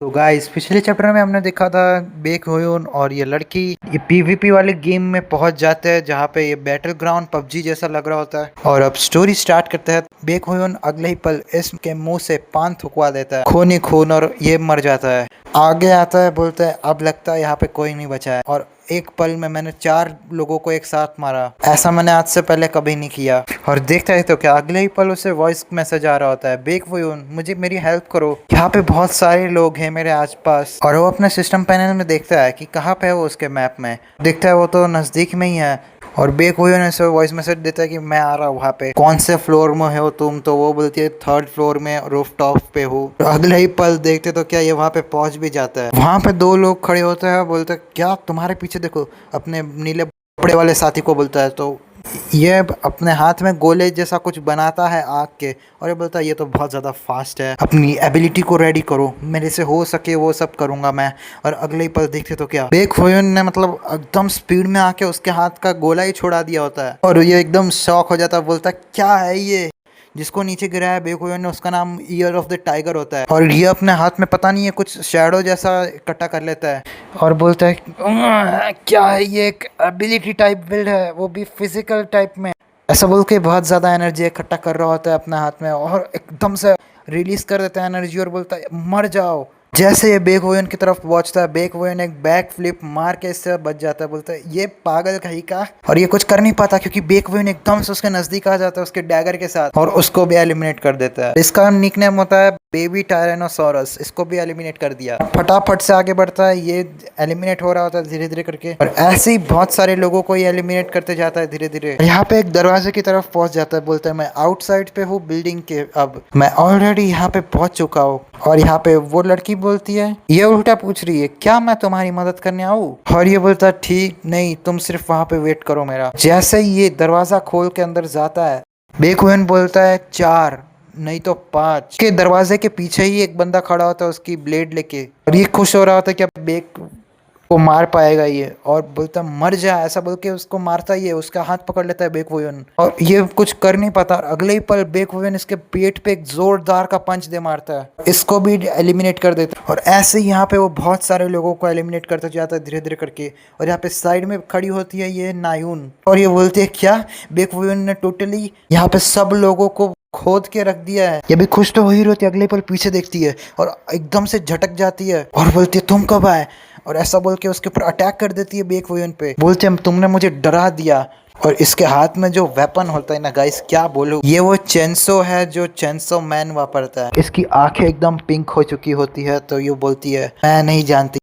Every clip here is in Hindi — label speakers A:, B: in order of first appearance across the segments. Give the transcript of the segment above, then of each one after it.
A: तो गाइस पिछले चैप्टर में हमने देखा था बेक होयोन और ये लड़की ये पीवीपी वाले गेम में पहुंच जाते हैं जहाँ पे ये बैटल ग्राउंड पबजी जैसा लग रहा होता है। और अब स्टोरी स्टार्ट करते हैं। बेक होयोन अगले ही पल इसके मुंह से पान थुकवा देता है, खून ही खून, और ये मर जाता है। आगे आता है, बोलता है अब लगता है यहाँ पे कोई नहीं बचा है और एक पल में मैंने 4 लोगों को एक साथ मारा, ऐसा मैंने आज से पहले कभी नहीं किया। और देखता है तो क्या अगले ही पल उसे वॉइस मैसेज आ रहा होता है, बेक वोयून मुझे मेरी हेल्प करो, यहाँ पे बहुत सारे लोग हैं मेरे आसपास। और वो अपने सिस्टम पैनल में देखता है कि कहाँ पे है वो उसके मैप में, देखता है वो तो नजदीक में ही है। और बेक वोयून ऐसे वॉइस मैसेज देता है कि मैं आ रहा हूँ वहाँ पे, कौन से फ्लोर में हो तुम, तो वो बोलती है 3rd फ्लोर में रूफ टॉप पे हूँ। अगले ही पल देखते तो क्या ये वहाँ पे पहुंच भी जाता है। वहाँ पे 2 लोग खड़े होते हैं, बोलते हैं क्या तुम्हारे पीछे देखो, अपने नीले कपड़े वाले साथी को बोलता है। तो ये अपने हाथ में गोले जैसा कुछ बनाता है आग के, और ये बोलता है ये तो बहुत ज़्यादा फास्ट है, अपनी एबिलिटी को रेडी करो, मेरे से हो सके वो सब करूँगा मैं। और अगले ही पल देखते तो क्या बेक होयन ने मतलब एकदम स्पीड में आके उसके हाथ का गोला ही छोड़ा दिया होता है। और ये एकदम शॉक हो जाता है, बोलता है क्या है ये, जिसको नीचे गिराया है बेक होयन ने उसका नाम ईयर ऑफ द टाइगर होता है। और ये अपने हाथ में पता नहीं है कुछ शैडो जैसा इकट्ठा कर लेता है और बोलता है क्या है ये, एक एबिलिटी टाइप बिल्ड है, वो भी फिजिकल टाइप में। ऐसा बोल के बहुत ज़्यादा एनर्जी इकट्ठा कर रहा होता है अपने हाथ में और एकदम से रिलीज कर देता है एनर्जी और बोलता है मर जाओ। जैसे ये बेक वोयन की तरफ पहुंचता है, बेक वोयन एक बैक फ्लिप मार के इससे बच जाता है। बोलता है ये पागल कहीं का, और ये कुछ कर नहीं पाता क्योंकि बेक वोयन एकदम से उसके नजदीक आ जाता है उसके डैगर के साथ और उसको भी एलिमिनेट कर देता है। इसका निकनेम होता है बेबी टायरेनोसोरस, इसको भी एलिमिनेट कर दिया। फटाफट से आगे बढ़ता है, ये एलिमिनेट हो रहा होता है धीरे धीरे करके, और ऐसे ही बहुत सारे लोगों को ये एलिमिनेट करते जाता है धीरे धीरे। यहाँ पे एक दरवाजे की तरफ पहुंच जाता है, बोलता है मैं आउटसाइड पे हूँ बिल्डिंग के, अब मैं ऑलरेडी यहाँ पे पहुंच चुका हूँ। और यहाँ पे वो लड़की बोलती है, ये उल्टा पूछ रही है क्या मैं तुम्हारी मदद करने आऊँ, और ये बोलता है ठीक नहीं, तुम सिर्फ वहाँ पे वेट करो मेरा। जैसे ही ये दरवाजा खोल के अंदर जाता है, बेक वोयन बोलता है 4 नहीं तो 5। के दरवाजे के पीछे ही एक बंदा खड़ा होता है उसकी ब्लेड लेके, और ये खुश हो रहा होता है कि अब बेक को मार पाएगा ये, और बोलता मर जा, ऐसा बोल के उसको मारता ही है, उसका हाथ पकड़ लेता है बेक वोयन और ये कुछ कर नहीं पाता। और अगले ही पल बेक वोयन इसके पेट पे एक जोरदार का पंच दे मारता है, इसको भी एलिमिनेट कर देता है। और ऐसे ही यहाँ पे वो बहुत सारे लोगों को एलिमिनेट करता जाता है धीरे धीरे करके। और यहाँ पे साइड में खड़ी होती है ये नायून, और ये बोलती है क्या, बेक वोयन ने टोटली यहाँ पे सब लोगों को खोद के रख दिया है। ये भी खुश तो हो ही होती है, अगले पल पीछे देखती है और एकदम से झटक जाती है और बोलती है तुम कब आए, और ऐसा बोल के उसके ऊपर अटैक कर देती है बेक वोयन पे। बोलते हैं तुमने मुझे डरा दिया। और इसके हाथ में जो वेपन होता है ना गाइस, क्या बोलूं, ये वो चेंसो है जो चेंसो मैन वापरता है। इसकी आंखें एकदम पिंक हो चुकी होती है, तो ये बोलती है मैं नहीं जानती,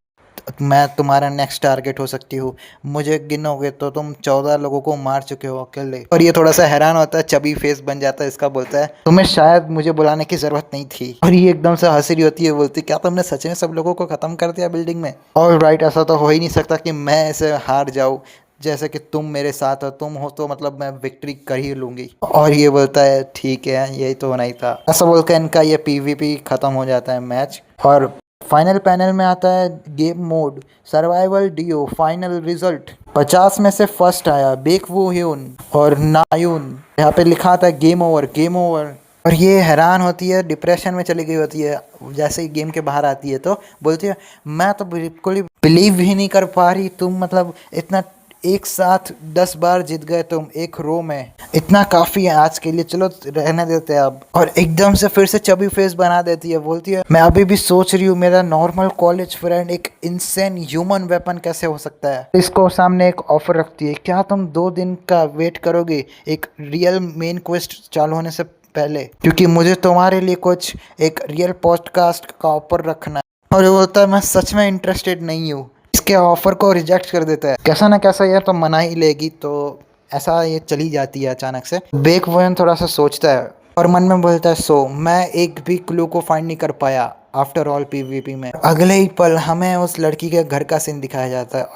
A: मैं तुम्हारा नेक्स्ट टारगेट हो सकती हूँ, मुझे गिनोगे तो तुम 14 लोगों को मार चुके हो अकेले। और ये थोड़ा सा हैरान होता है, चबी फेस बन जाता है इसका, बोलता है तुम्हें शायद मुझे बुलाने की जरूरत नहीं थी। और ये एकदम से हंसी रही होती है, बोलती क्या तुमने सच में सब लोगों को खत्म कर दिया बिल्डिंग में। और राइट, ऐसा तो हो ही नहीं सकता कि मैं ऐसे हार जाऊँ, जैसे कि तुम मेरे साथ हो, तुम हो तो मतलब मैं विक्ट्री कर ही लूंगी। और ये बोलता है ठीक है यही तो होना ही था। ऐसा बोलकर इनका ये पीवीपी खत्म हो जाता है मैच। और फाइनल पैनल में आता है game mode survival duo final result, 50 में से फर्स्ट आया बेक वो ह्यून और नायून। यहाँ पे लिखा था गेम ओवर गेम ओवर। और ये हैरान होती है, डिप्रेशन में चली गई होती है जैसे ही गेम के बाहर आती है, तो बोलती है मैं तो बिल्कुल ही बिलीव ही नहीं कर पा रही, तुम मतलब इतना एक साथ 10 बार जीत गए तुम एक रो में, इतना काफी है आज के लिए, चलो रहने देते हैं अब। और एकदम से फिर से चबी फेस बना देती है, बोलती है मैं अभी भी सोच रही हूँ मेरा नॉर्मल कॉलेज फ्रेंड एक इंसेन ह्यूमन वेपन कैसे हो सकता है। इसको सामने एक ऑफर रखती है, क्या तुम 2 दिन का वेट करोगे एक रियल मेन क्वेस्ट चालू होने से पहले, क्योंकि मुझे तुम्हारे लिए कुछ एक रियल पॉडकास्ट का ऑफर रखना है। और ये बोलता है मैं सच में इंटरेस्टेड नहीं हूँ, इसके ऑफर को रिजेक्ट कर देता है। कैसा ना कैसा यार तो मना ही लेगी, तो ऐसा ये चली जाती है अचानक से। बेक वोयन थोड़ा सा सोचता है और मन में बोलता है सो मैं एक भी क्लू को फाइंड नहीं कर पाया आफ्टर ऑल पीवीपी में। अगले ही पल हमें उस लड़की के घर का सीन दिखाया जाता है,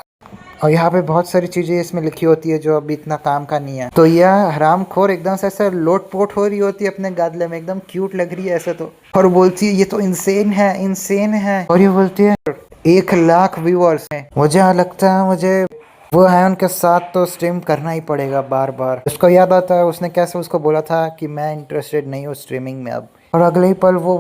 A: और यहाँ पे बहुत सारी चीजें इसमें लिखी होती है जो अभी इतना काम का नहीं है। तो यह हरामखोर एकदम से ऐसे लोटपोट हो रही होती है अपने गादले में, एकदम क्यूट लग रही है ऐसे तो, और बोलती है ये तो इंसेन है इंसेन है। और ये बोलती है 1 लाख व्यूअर्स हैं, मुझे लगता है मुझे वो है उनके साथ तो स्ट्रीम करना ही पड़ेगा बार बार। उसको याद आता है उसने कैसे उसको बोला था कि मैं इंटरेस्टेड नहीं हूँ स्ट्रीमिंग में अब। और अगले ही पल वो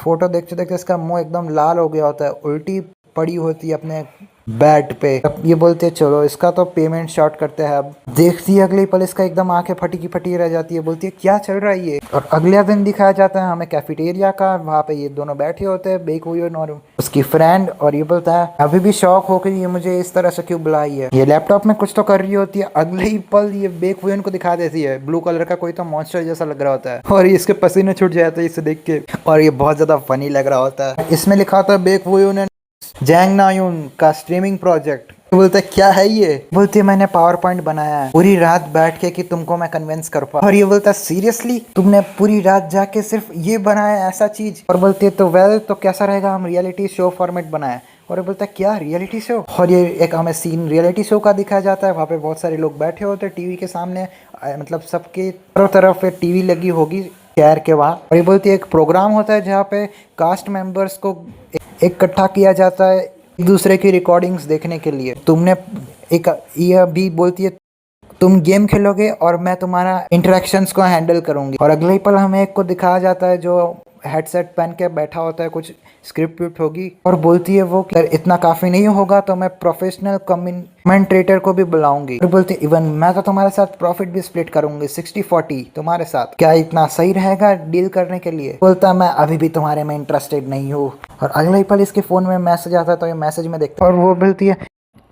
A: फोटो देखते देखते इसका मुंह एकदम लाल हो गया होता है, उल्टी पड़ी होती है अपने बेड पे। अब ये बोलते हैं चलो इसका तो पेमेंट शॉर्ट करते हैं। अब देखती है अगले पल इसका एकदम आंखें फटी की फटी रह जाती है, बोलती है क्या चल रहा है ये। और अगले दिन दिखाया जाता है हमें कैफेटेरिया का, वहाँ पे ये दोनों बैठे होते हैं, बेक हुई और उसकी फ्रेंड, और ये बोलता है अभी भी शौक हो कि ये मुझे इस तरह से क्यों बुलाई है। ये लैपटॉप में कुछ तो कर रही होती है, अगले ही पल ये बेक हुई को दिखा देती है, ब्लू कलर का कोई तो मॉन्स्टर जैसा लग रहा होता है, और इसके पसीने छूट जाते हैं इसे देख के, और ये बहुत ज्यादा फनी लग रहा होता है। इसमें लिखा होता है बेक हुई जैंग नायुन का स्ट्रीमिंग प्रोजेक्ट। बोलते क्या है ये, बोलती है मैंने पावर पॉइंट बनाया है पूरी रात बैठ के कि तुमको मैं कन्विंस कर पाऊं। और ये बोलता है सीरियसली तुमने पूरी रात जाके सिर्फ ये बनाया ऐसा चीज। और बोलती है तो वेल तो कैसा रहेगा, हम रियलिटी शो फॉर्मेट बनाए। और ये बोलता है क्या रियलिटी शो। और ये एक हमें सीन रियलिटी शो का दिखाया जाता है, वहाँ पे बहुत सारे लोग बैठे होते हैं टीवी के सामने, मतलब सबके चारों तरफ टीवी लगी होगी शहर के वहाँ। और ये बोलती है एक प्रोग्राम होता है जहाँ पे कास्ट मेंबर्स को इकट्ठा किया जाता है एक दूसरे की रिकॉर्डिंग्स देखने के लिए। तुमने एक यह भी बोलती है तुम गेम खेलोगे और मैं तुम्हारा इंटरेक्शंस को हैंडल करूंगी। और अगले ही पल हमें एक को दिखाया जाता है जो हेडसेट पहन के बैठा होता है, कुछ स्क्रिप्ट होगी, और बोलती है वो कि इतना काफी नहीं होगा तो मैं प्रोफेशनल कमेंटेटर को भी बुलाऊंगी। और बोलती है इवन मैं तो तुम्हारे साथ प्रॉफिट भी स्प्लिट करूंगी 60-40 तुम्हारे साथ, क्या इतना सही रहेगा डील करने के लिए। बोलता मैं अभी भी तुम्हारे में इंटरेस्टेड नहीं हूँ। और अगले ही पल इसके फोन में मैसेज आता है, तो ये मैसेज में देखता है और वो बोलती है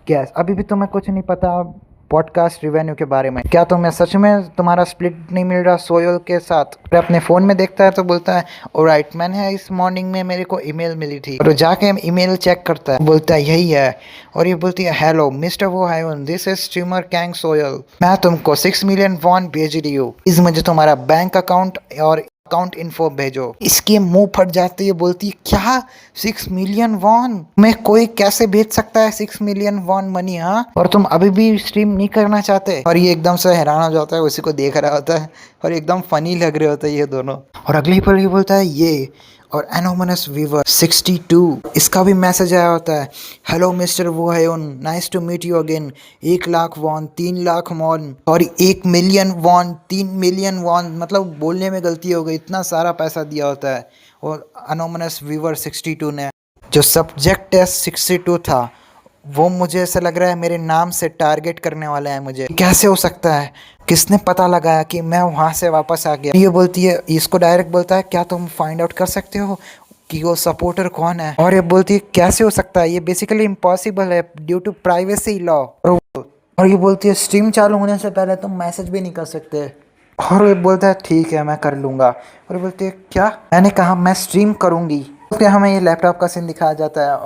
A: क्या अभी भी तुम्हें कुछ नहीं पता पॉडकास्ट रिवेन्यू के बारे में, क्या तुम्हें सच में तुम्हारा स्प्लिट नहीं मिल रहा सोयल के साथ। फिर अपने फ़ोन में देखता है तो बोलता है ऑलराइट मैंने इस मॉर्निंग में मेरे को ईमेल मिली थी, और जाके ईमेल चेक करता है, बोलता है यही है। और ये बोलती है hello mister Woo Hayeon, this is streamer Kang Soyeol, मैं तुमको 6 मिलियन वॉन भेज रही हूँ, इस मुझे तुम्हारा बैंक अकाउंट और अकाउंट इन्फो भेजो। इसके मुंह फट जाती है, बोलती है क्या 6 मिलियन वॉन में कोई कैसे भेज सकता है 6 मिलियन वॉन मनी, हाँ, और तुम अभी भी स्ट्रीम नहीं करना चाहते। और ये एकदम से हैरान हो जाता है, उसी को देख रहा होता है और एकदम फनी लग रहे होते हैं ये दोनों। और अगली पल ये बोलता है ये और एनोमनस वीवर 62 इसका भी मैसेज आया होता है, hello mister Woo Hayeon, nice to meet you again, 1 lakh won 3 lakh won और 1 मिलियन वॉन 3 मिलियन वॉन, मतलब बोलने में गलती हो गई, इतना सारा पैसा दिया होता है। और एनोमनस वीवर 62 ने जो सब्जेक्ट टेस्ट 62 था वो मुझे ऐसा लग रहा है मेरे नाम से टारगेट करने वाला है मुझे, कैसे हो सकता है, किसने पता लगाया कि मैं वहाँ से वापस आ गया। ये बोलती है, इसको डायरेक्ट बोलता है क्या तुम फाइंड आउट कर सकते हो कि वो सपोर्टर कौन है। और ये बोलती है कैसे हो सकता है, ये बेसिकली इम्पॉसिबल है ड्यू टू प्राइवेसी लॉ। और ये बोलती है स्ट्रीम चालू होने से पहले तुम मैसेज भी नहीं कर सकते। और ये बोलता है ठीक है मैं कर लूँगा। और बोलती है क्या, मैंने कहा मैं स्ट्रीम करूँगी। फिर हमें ये लैपटॉप का सीन दिखाया जाता है,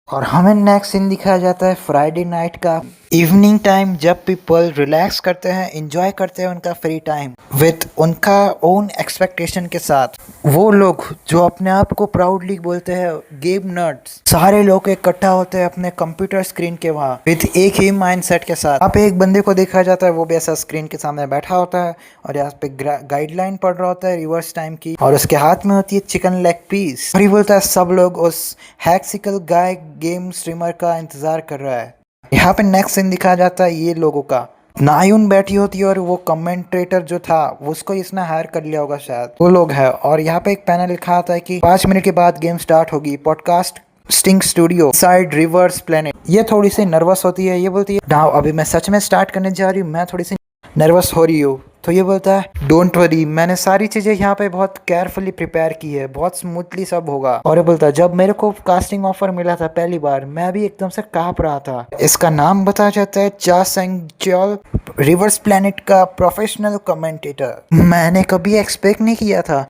A: और हमें नेक्स्ट सीन दिखाया जाता है फ्राइडे नाइट का, इवनिंग टाइम, जब पीपल रिलैक्स करते हैं, एंजॉय करते हैं उनका फ्री टाइम विथ उनका ओन एक्सपेक्टेशन के साथ। वो लोग जो अपने आप को प्राउडली बोलते हैं गेम नर्ड्स, सारे लोग इकट्ठा होते हैं अपने कंप्यूटर स्क्रीन के वहाँ विथ एक ही माइंडसेट के साथ। यहाँ पे एक बंदे को देखा जाता है, वो भी ऐसा स्क्रीन के सामने बैठा होता है और यहाँ पे गाइडलाइन पढ़ रहा होता है रिवर्स टाइम की, और उसके हाथ में होती है चिकन लेग पीस। और ये बोलता है सब लोग उस हैक्सिकल गाय गेम स्ट्रीमर का इंतजार कर रहा है। यहाँ पे नेक्स्ट सीन दिखाया जाता है ये लोगों का, नायुन बैठी होती है और वो कमेंटेटर जो था उसको इसने हायर कर लिया होगा शायद, वो लोग है। और यहाँ पे एक पैनल लिखा आता है कि 5 मिनट के बाद गेम स्टार्ट होगी, podcast sting studio side reverse planet. ये थोड़ी सी नर्वस होती है, ये बोलती है नाउ अभी मैं सच में स्टार्ट करने जा रही हूँ, मैं थोड़ी सी नर्वस हो रही हूँ। तो ये बोलता है डोंट वरी, मैंने सारी चीज़ें यहाँ पे बहुत केयरफुली प्रिपेयर की है, बहुत स्मूथली सब होगा। और ये बोलता है जब मेरे को कास्टिंग ऑफर मिला था पहली बार, मैं भी एकदम से कांप रहा था। इसका नाम बताया जाता है चा सेंग च्योल, रिवर्स प्लेनेट का प्रोफेशनल कमेंटेटर। मैंने कभी एक्सपेक्ट नहीं किया था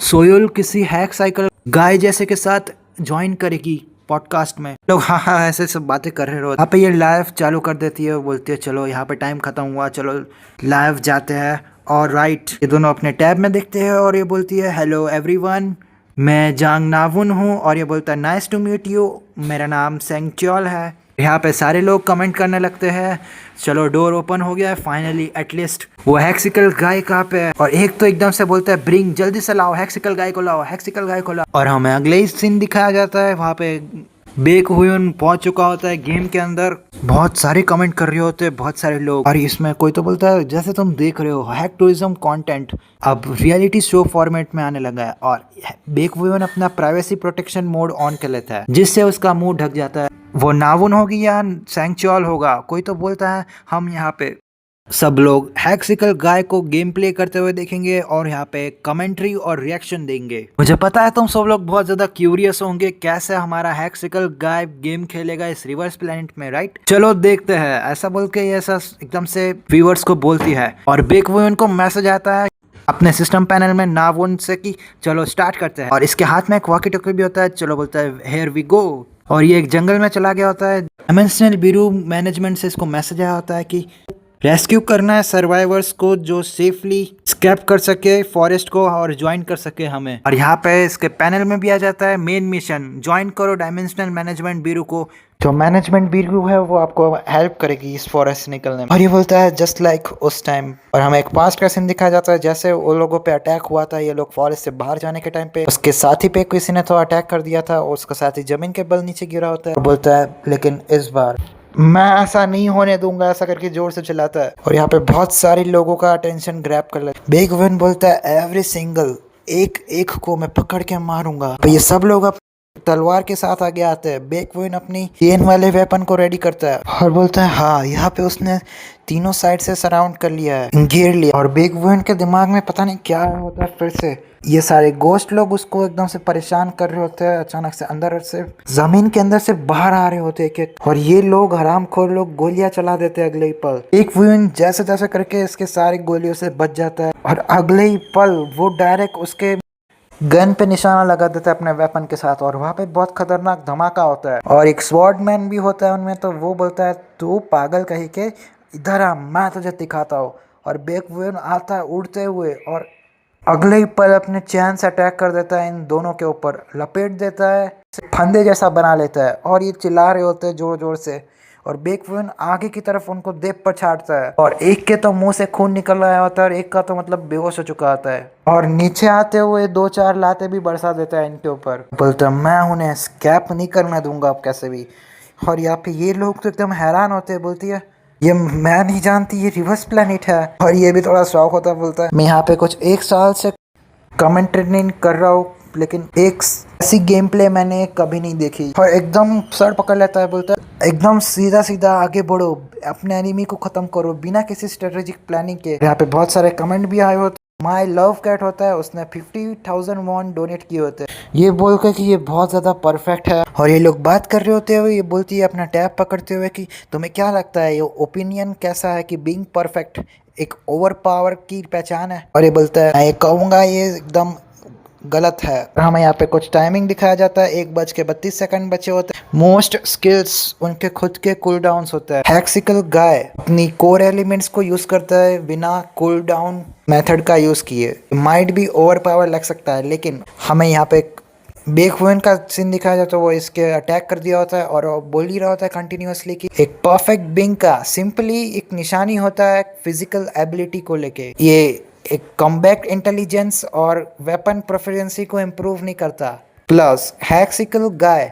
A: सोयल किसी हैक साइकिल गाय जैसे के साथ ज्वाइन करेगी पॉडकास्ट में। लोग हाँ हाँ ऐसे सब बातें कर रहे हो। यहाँ पे ये लाइव चालू कर देती है, बोलती है चलो यहाँ पे टाइम खत्म हुआ, चलो लाइव जाते हैं। और राइट, ये दोनों अपने टैब में देखते हैं और ये बोलती है हेलो एवरीवन, मैं जांग नावुन हूँ। और ये बोलता है नाइस टू मीट यू, मेरा नाम सेंग च्योल है। यहाँ पे सारे लोग कमेंट करने लगते हैं, चलो डोर ओपन हो गया है फाइनली एटलीस्ट। वो हैक्सिकल गाय कहाँ पे है, और एक तो एकदम से बोलता है ब्रिंग, जल्दी से लाओ हैक्सिकल गाय को लाओ, हैक्सिकल गाय को लाओ। और हमें अगले ही सीन दिखाया जाता है, वहाँ पे बेक हुयन पहुंच चुका होता है गेम के अंदर। बहुत सारे कमेंट कर रहे होते हैं बहुत सारे लोग, और इसमें कोई तो बोलता है जैसे तुम देख रहे हो हैक टूरिज्म कंटेंट अब रियलिटी शो फॉर्मेट में आने लगा है, और बेक हुयन अपना प्राइवेसी प्रोटेक्शन मोड ऑन कर लेता है जिससे उसका मुंह ढक जाता है। वो नावुन होगी या सैंक्चुअल होगा, कोई तो बोलता है हम यहाँ पे सब लोग हैक्सिकल गाय को गेम प्ले करते हुए देखेंगे और यहाँ पे कमेंट्री और रिएक्शन देंगे। मुझे पता है तुम सब लोग बहुत ज्यादा क्यूरियस होंगे कैसे हमारा हैक्सिकल गाय गेम खेलेगा इस रिवर्स प्लेनेट में, राइट? चलो देखते हैं, ऐसा बोल के ये ऐसा एकदम से व्यूअर्स को बोलती है, और बेकवुन को मैसेज आता है अपने सिस्टम पैनल में नावुन से कि चलो स्टार्ट करते हैं, और इसके हाथ में एक वॉकी टॉकी भी होता है। चलो बोलता है हेयर वी गो, और ये एक जंगल में चला गया होता है। डायमेंशनल बीरू मैनेजमेंट से इसको मैसेज आया होता है कि रेस्क्यू करना है सर्वाइवर्स को जो सेफली स्केप कर सके फॉरेस्ट को और ज्वाइन कर सके हमें। और यहाँ पे इसके पैनल में भी आ जाता है मेन मिशन, ज्वाइन करो डायमेंशनल मैनेजमेंट ब्यूरो को। जो मैनेजमेंट ब्यूरो है वो आपको हेल्प करेगी इस फॉरेस्ट से निकलने में। और ये बोलता है जस्ट लाइक उस टाइम, और हमें एक पास्ट का सीन दिखाया जाता है जैसे वो लोगों पे अटैक हुआ था, ये लोग फॉरेस्ट से बाहर जाने के टाइम पे उसके साथी पे किसी ने तो अटैक कर दिया था और उसका साथी जमीन के बल नीचे गिरा होता है। बोलता है लेकिन इस बार मैं ऐसा नहीं होने दूंगा, ऐसा करके जोर से चिल्लाता है, और यहाँ पे बहुत सारे लोगों का अटेंशन ग्रैब कर लेता है। बेकविन बोलता है एवरी सिंगल, एक एक को मैं पकड़ के मारूंगा। तो ये सब लोग अब तलवार के साथ आगे आते हैं। बेकविन अपनी चेन वाले वेपन को रेडी करता है और बोलता है हाँ, यहाँ पे उसने तीनों साइड से सराउंड कर लिया है, घेर लिया। और बेकविन के दिमाग में पता नहीं क्या होता है, फिर से ये सारे गोस्ट लोग उसको एकदम से परेशान कर रहे होते हैं। अचानक से अंदर से जमीन के अंदर से बाहर आ रहे होते हैं एक, और ये लोग हरामखोर लोग गोलियां चला देते हैं अगले ही पल। एक वुन जैसे तैसे करके इसके सारे गोलियों से बच जाता है, और अगले ही पल वो डायरेक्ट उसके गन पे निशाना लगा देता है अपने वेपन के साथ, और वहाँ पे बहुत खतरनाक धमाका होता है। और एक स्वॉर्डमैन भी होता है उनमें, तो वो बोलता है तू पागल कहीं के इधर आ, मैं तुझे दिखाता हूँ। और बेकविन आता है उड़ते हुए और अगले ही पल अपने चैन से अटैक कर देता है, इन दोनों के ऊपर लपेट देता है, फंदे जैसा बना लेता है, और ये चिल्ला रहे होते हैं जोर जोर से। और बेकविन आगे की तरफ उनको देख पर छाटता है, और एक के तो मुंह से खून निकल रहा होता है और एक का तो मतलब बेहोश हो चुका होता है, और नीचे आते हुए 2-4 लाते भी बरसा देता है इनके ऊपर। बोलता है मैं उन्हें स्कैप नहीं करने दूंगा अब कैसे भी। और यहाँ पे ये लोग तो एकदम हैरान होते हैं। बोलती है ये मैं नहीं जानती, ये रिवर्स प्लेनेट है। और ये भी थोड़ा शौक होता है, बोलता है मैं यहाँ पे कुछ 1 साल से कमेंट्रेटिंग कर रहा हूँ, लेकिन एक ऐसी गेम प्ले मैंने कभी नहीं देखी। और एकदम सर पकड़ लेता है, बोलता है एकदम सीधा सीधा आगे बढ़ो, अपने एनिमी को खत्म करो बिना किसी स्ट्रेटेजिक प्लानिंग के। यहाँ पे बहुत सारे कमेंट भी आए होते। माई लव कैट होता है, उसने 50,000 वॉन डोनेट किए होते हैं, ये बोल कर कि ये बहुत ज़्यादा परफेक्ट है। और ये लोग बात कर रहे होते हुए ये बोलती है अपना टैब पकड़ते हुए कि तुम्हें क्या लगता है ये ओपिनियन कैसा है कि बीइंग परफेक्ट एक ओवर पावर की पहचान है? और ये बोलता है मैं ये कहूँगा ये एकदम गलत है। हमें यहाँ पे कुछ टाइमिंग दिखाया जाता है, 1:32 बचे होते हैं। मोस्ट स्किल्स उनके खुद के कूल डाउन होता है। हैक्सिकल गाय अपनी कोर एलिमेंट्स को यूज करता है बिना कूल डाउन मेथड का यूज किए। माइट भी ओवर पावर लग सकता है, लेकिन हमें यहाँ पे बेकविन का सीन दिखाया जाता है, वो इसके अटैक कर दिया होता है और वो बोल ही रहा होता है कंटिन्यूअसली कि एक परफेक्ट बिंग का सिंपली एक निशानी होता है फिजिकल एबिलिटी को लेके। ये एक कॉम्बैट इंटेलिजेंस और वेपन प्रेफरेंसी को इम्प्रूव नहीं करता। प्लस हैक्सिकल गाय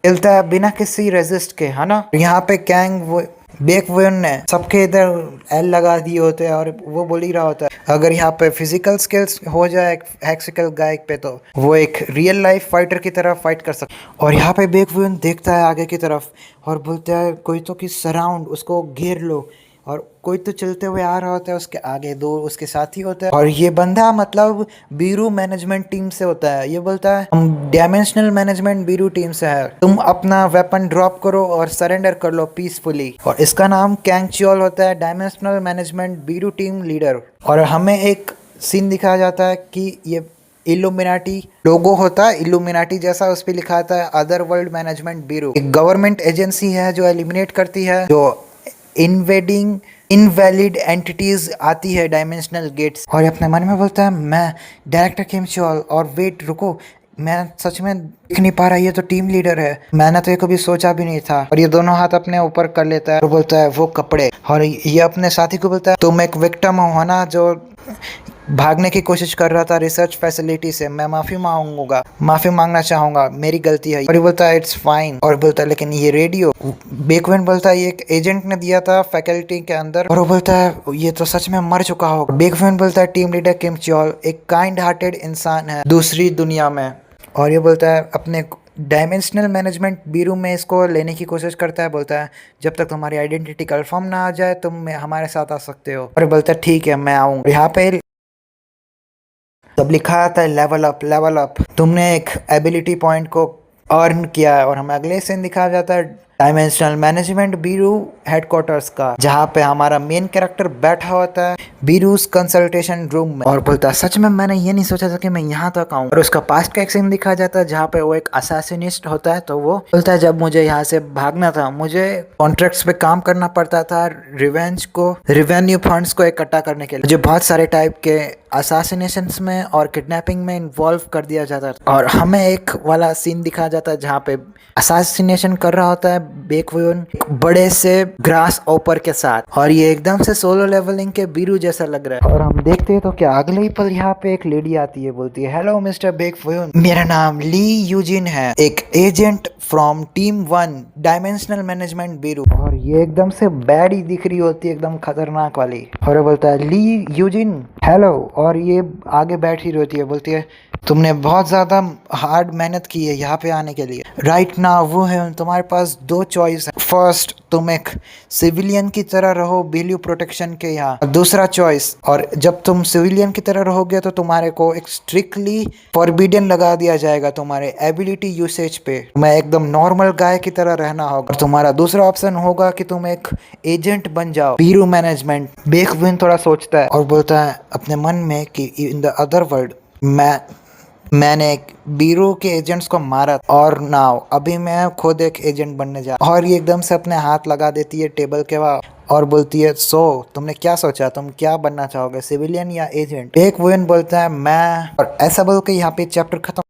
A: चलता है बिना किसी रेजिस्ट के, है ना? यहाँ पे कैंग वो बेकविन ने सबके इधर एल लगा दिए होते हैं, और वो बोल ही रहा होता है अगर यहाँ पे फिजिकल स्किल्स हो जाए हैक्सिकल गाय पे तो वो एक रियल लाइफ फाइटर की तरह फाइट कर सकता। और यहाँ पे बेकविन देखता है आगे की तरफ और बोलता है कोई तो कि सराउंड उसको घेर लो, और कोई तो चलते हुए आ रहा होता है, उसके आगे 2 उसके साथी होते हैं, और ये बंदा मतलब बीरू मैनेजमेंट टीम से होता है। ये बोलता है हम डायमेंशनल मैनेजमेंट बीरू टीम से है, तुम अपना वेपन ड्रॉप करो और सरेंडर कर लो पीसफुली। और इसका नाम कैंगच्योल होता है, dimensional management Biru team leader. और हमें एक सीन दिखाया जाता है कि ये इल्यूमिनाटी लोगो होता है, इल्यूमिनाटी जैसा, उस पर लिखा आता है अदर वर्ल्ड मैनेजमेंट ब्यूरो। एक गवर्नमेंट एजेंसी है जो एलिमिनेट करती है जो इन्वेडिंग इनवैलिड एंटिटीज आती है डायमेंशनल गेट्स। और अपने मन में बोलता है मैं डायरेक्टर कैंगच्योल, और वेट रुको, मैं सच में देख नहीं पा रहा, ये तो टीम लीडर है, मैंने तो ये कभी सोचा भी नहीं था। और ये दोनों हाथ अपने ऊपर कर लेता है और बोलता है वो कपड़े। और ये अपने साथी को बोलता है तुम एक विक्टिम हो ना, जो भागने की कोशिश कर रहा था रिसर्च फैसिलिटी से। मैं माफी मांगना चाहूंगा, मेरी गलती है। और ये बोलता है इट्स फाइन। और बोलता है लेकिन ये रेडियो, बेकवेन बोलता है ये एक एजेंट ने दिया था फैकल्टी के अंदर। और वो बोलता है ये तो सच में मर चुका होगा। बेकवेन बोलता है टीम लीडर किम च्योल एक काइंड हार्टेड इंसान है दूसरी दुनिया में। और ये बोलता है अपने डायमेंशनल मैनेजमेंट बीरू में इसको लेने की कोशिश करता है। बोलता है जब तक तुम्हारी आइडेंटिटी कंफर्म ना आ जाए तुम हमारे साथ आ सकते हो। और बोलता है ठीक है मैं आऊँगा। यहाँ पे तब लिखा आता है लेवल अप लेवल अप, तुमने एक एबिलिटी पॉइंट को अर्न किया है। और हमें अगले सीन दिखाया जाता है डायमेंशनल मैनेजमेंट बीरू हेडक्वार्टर्स का, जहाँ पे हमारा मेन कैरेक्टर बैठा होता है बीरूज कंसल्टेशन रूम में। और बोलता है सच में मैंने ये नहीं सोचा था कि मैं यहाँ तक आऊँ। और उसका पास्ट का एक सीन दिखाया जाता है जहाँ पे वो एक असैसिनिस्ट होता है। तो वो बोलता है जब मुझे यहाँ से भागना था मुझे कॉन्ट्रैक्ट्स पे काम करना पड़ता था रिवेन्यू फंड्स को इकट्ठा करने के लिए। मुझे बहुत सारे टाइप के असैसिनेशंस में और किडनैपिंग में इन्वॉल्व कर दिया जाता था। और हमें एक वाला सीन दिखाया जाता है जहाँ पे असैसिनेशन कर रहा होता है बेकवून एक बड़े से ग्रास ओपर के साथ। और ये एकदम से सोलो लेवलिंग के बीरू जैसा लग रहा है। और हम देखते हैं तो क्या अगले ही पल यहाँ पे एक लेडी आती है, बोलती है हेलो मिस्टर बेकवून, मेरा नाम ली यूजिन है, एक agent from team 1 dimensional management bureau. और ये एकदम से बैड ही दिख रही होती है, एकदम खतरनाक वाली। और वो बोलता है ली यूजिन हेलो। और ये आगे बैठी रहती है, बोलती है तुमने बहुत ज़्यादा हार्ड मेहनत की है यहाँ पे आने के लिए। राइट नाउ वो है तुम्हारे पास दो चॉइस है। फर्स्ट तुम एक सिविलियन की तरह रहो वैल्यू प्रोटेक्शन के यहाँ। दूसरा चॉइस, और जब तुम सिविलियन की तरह रहोगे तो तुम्हारे को एक स्ट्रिक्टली फॉरबिडन लगा दिया जाएगा तुम्हारे एबिलिटी यूसेज पे। मैं एकदम नॉर्मल गाय की तरह रहना होगा। और तुम्हारा दूसरा ऑप्शन होगा कि तुम एक एजेंट बन जाओ बीरू मैनेजमेंट। बेकविन थोड़ा सोचता है और बोलता है अपने मन में कि इन द अदर वर्ल्ड मैंने एक बीरू के एजेंट्स को मारा और नाउ अभी मैं खुद एक एजेंट बनने जा। और ये एकदम से अपने हाथ लगा देती है टेबल के वहाँ और बोलती है सो तुमने क्या सोचा, तुम क्या बनना चाहोगे सिविलियन या एजेंट। एक वुन बोलता है मैं। और ऐसा बोल के यहाँ पे चैप्टर खत्म।